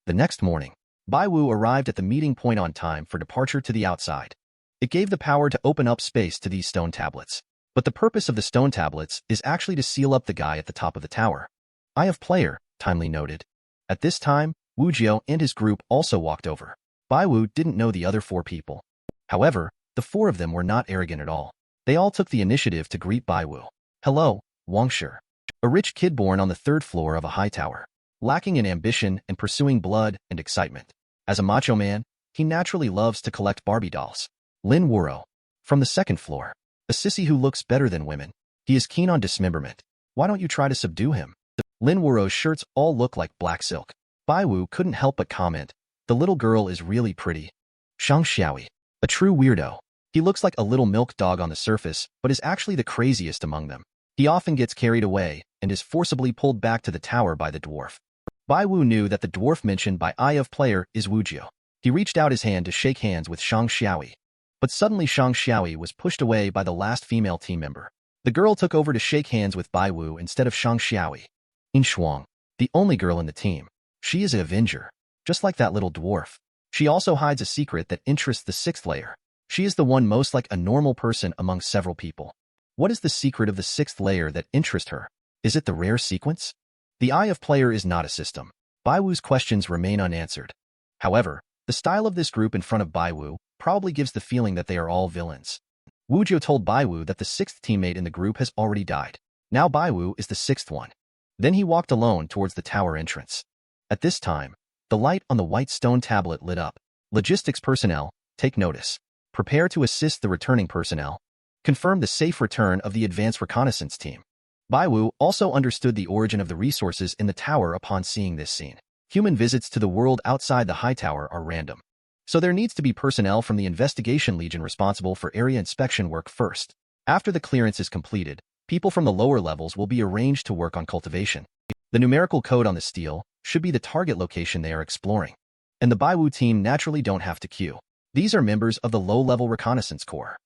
The next morning, Bai Wu arrived at the meeting point on time for departure to the outside. It gave the power to open up space to these stone tablets. But the purpose of the stone tablets is actually to seal up the guy at the top of the tower. Eye of Player, timely noted. At this time, Wu Jiao and his group also walked over. Bai Wu didn't know the other 4 people. However, the 4 of them were not arrogant at all. They all took the initiative to greet Bai Wu. Hello, Wang Shi. A rich kid born on the 3rd floor of a high tower, lacking in ambition and pursuing blood and excitement. As a macho man, he naturally loves to collect Barbie dolls. Lin Wuro, from the 2nd floor. A sissy who looks better than women. He is keen on dismemberment. Why don't you try to subdue him? Lin Wuro's shirts all look like black silk. Bai Wu couldn't help but comment, the little girl is really pretty. Shang Xiaoyi, a true weirdo. He looks like a little milk dog on the surface, but is actually the craziest among them. He often gets carried away and is forcibly pulled back to the tower by the dwarf. Bai Wu knew that the dwarf mentioned by Eye of Player is Wu Jiao. He reached out his hand to shake hands with Shang Xiaoyi. But suddenly Shang Xiaoyi was pushed away by the last female team member. The girl took over to shake hands with Bai Wu instead of Shang Xiaoyi. In Shuang, the only girl in the team. She is an Avenger, just like that little dwarf. She also hides a secret that interests the 6th layer. She is the one most like a normal person among several people. What is the secret of the 6th layer that interests her? Is it the rare sequence? The Eye of Player is not a system. Bai Wu's questions remain unanswered. However, the style of this group in front of Bai Wu probably gives the feeling that they are all villains. Wu Jiao told Bai Wu that the 6th teammate in the group has already died. Now Bai Wu is the 6th one. Then he walked alone towards the tower entrance. At this time, the light on the white stone tablet lit up. Logistics personnel, take notice. Prepare to assist the returning personnel. Confirm the safe return of the advanced reconnaissance team. Bai Wu also understood the origin of the resources in the tower upon seeing this scene. Human visits to the world outside the high tower are random. So there needs to be personnel from the Investigation Legion responsible for area inspection work first. After the clearance is completed, people from the lower levels will be arranged to work on cultivation. The numerical code on the steel should be the target location they are exploring. And the Bai Wu team naturally don't have to queue. These are members of the low-level reconnaissance corps.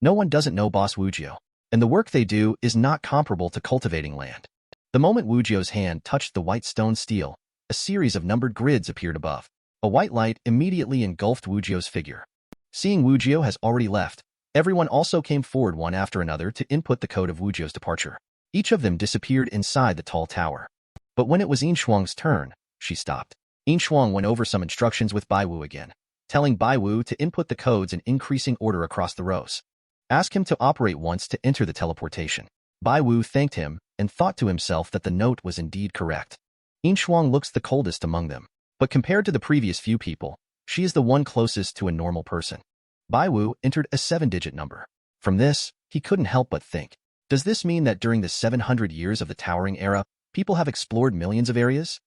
No one doesn't know Boss Wu Jiao, and the work they do is not comparable to cultivating land. The moment Wu Jiao's hand touched the white stone steel, a series of numbered grids appeared above. A white light immediately engulfed Wu Jiao's figure. Seeing Wu Jiao has already left, everyone also came forward one after another to input the code of Wu Jiao's departure. Each of them disappeared inside the tall tower. But when it was Yin Shuang's turn, she stopped. Yin Shuang went over some instructions with Bai Wu again, telling Bai Wu to input the codes in increasing order across the rows. Ask him to operate once to enter the teleportation. Bai Wu thanked him and thought to himself that the note was indeed correct. Yin Shuang looks the coldest among them. But compared to the previous few people, she is the one closest to a normal person. Bai Wu entered a 7-digit number. From this, he couldn't help but think, does this mean that during the 700 years of the Towering Era, people have explored millions of areas?